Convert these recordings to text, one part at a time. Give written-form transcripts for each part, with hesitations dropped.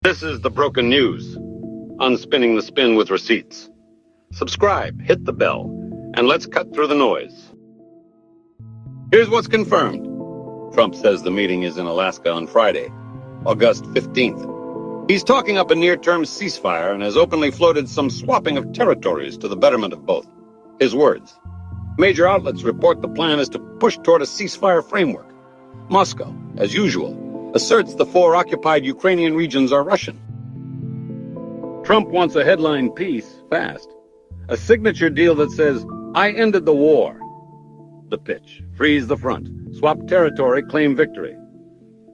This is the broken news, unspinning the spin with receipts. Subscribe, hit the bell, and let's cut through the noise. Here's what's confirmed. Trump says the meeting is in Alaska on Friday, August 15th. He's talking up a near-term ceasefire and has openly floated some swapping of territories to the betterment of both. His words. Major outlets report the plan is to push toward a ceasefire framework. Moscow, as usual, asserts the 4 occupied Ukrainian regions are Russian. Trump wants a headline peace fast. A signature deal that says, I ended the war. The pitch. Freeze the front. Swap territory, claim victory.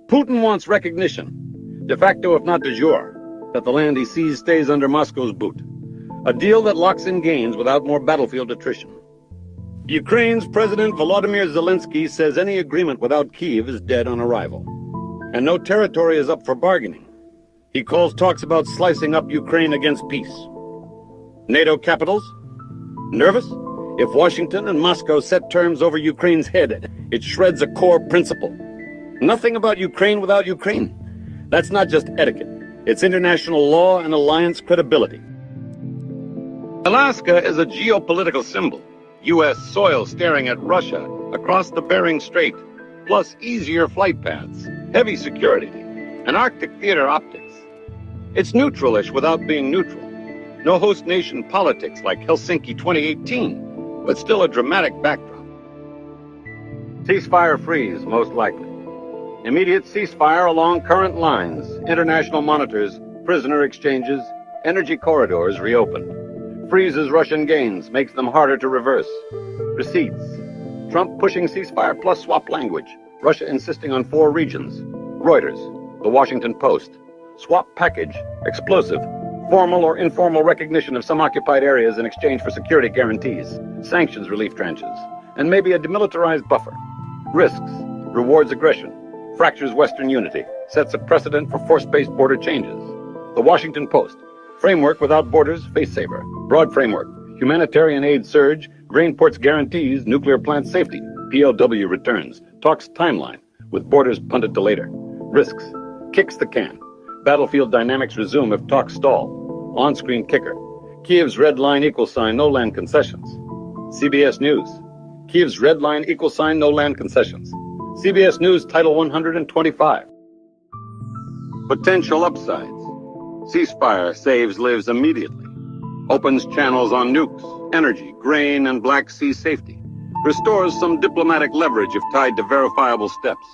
Putin wants recognition, de facto if not de jure, that the land he sees stays under Moscow's boot. A deal that locks in gains without more battlefield attrition. Ukraine's President Volodymyr Zelenskyy says any agreement without Kyiv is dead on arrival. And no territory is up for bargaining. He calls talks about slicing up Ukraine against peace. NATO capitals? Nervous? If Washington and Moscow set terms over Ukraine's head, it shreds a core principle. Nothing about Ukraine without Ukraine. That's not just etiquette. It's international law and alliance credibility. Alaska is a geopolitical symbol. U.S. soil staring at Russia across the Bering Strait, plus easier flight paths, heavy security, and Arctic theater optics. It's neutral-ish without being neutral. No host nation politics like Helsinki 2018, but still a dramatic backdrop. Ceasefire freeze, most likely. Immediate ceasefire along current lines, international monitors, prisoner exchanges, energy corridors reopened. Freezes Russian gains, makes them harder to reverse. Receipts. Trump pushing ceasefire plus swap language. Russia insisting on 4 regions. Reuters, The Washington Post. Swap package, explosive. Formal or informal recognition of some occupied areas in exchange for security guarantees. Sanctions relief tranches. And maybe a demilitarized buffer. Risks. Rewards aggression. Fractures Western unity. Sets a precedent for force-based border changes. The Washington Post. Framework without borders, face saver. Broad framework. Humanitarian aid surge. Grain ports guarantees. Nuclear plant safety. PLW returns. Talks timeline. With borders punted to later. Risks. Kicks the can. Battlefield dynamics resume if talks stall. On-screen kicker. Kyiv's red line equal sign, no land concessions. CBS News. Kyiv's red line equal sign, no land concessions. CBS News Title 125. Potential upsides. Ceasefire saves lives immediately. Opens channels on nukes, energy, grain, and Black Sea safety. Restores some diplomatic leverage if tied to verifiable steps.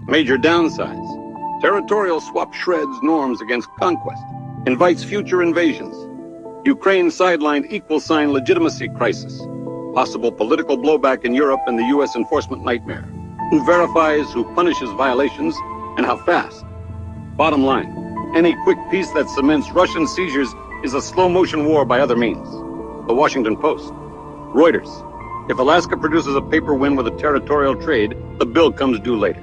Major downsides. Territorial swap shreds norms against conquest. Invites future invasions. Ukraine sidelined equal sign legitimacy crisis. Possible political blowback in Europe and the U.S. enforcement nightmare. Who verifies, who punishes violations, and how fast? Bottom line. Any quick peace that cements Russian seizures is a slow-motion war by other means. The Washington Post. Reuters. If Alaska produces a paper win with a territorial trade, the bill comes due later.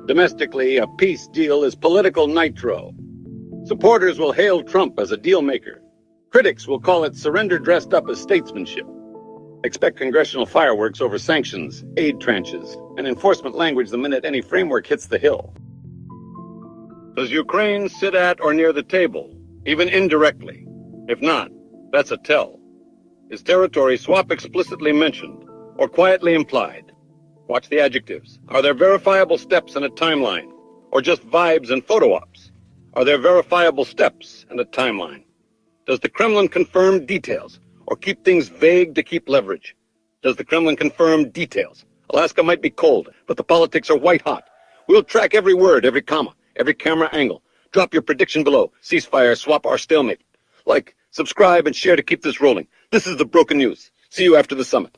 Domestically, a peace deal is political nitro. Supporters will hail Trump as a deal maker. Critics will call it surrender dressed up as statesmanship. Expect congressional fireworks over sanctions, aid tranches, and enforcement language the minute any framework hits the Hill. Does Ukraine sit at or near the table, even indirectly? If not, that's a tell. Is territory swap explicitly mentioned, or quietly implied? Watch the adjectives. Are there verifiable steps and a timeline, or just vibes and photo ops? Are there verifiable steps and a timeline? Does the Kremlin confirm details, or keep things vague to keep leverage? Does the Kremlin confirm details? Alaska might be cold, but the politics are white hot. We'll track every word, every comma, every camera angle. Drop your prediction below. Ceasefire, swap, or stalemate. Like, subscribe, and share to keep this rolling. This is the broken news. See you after the summit.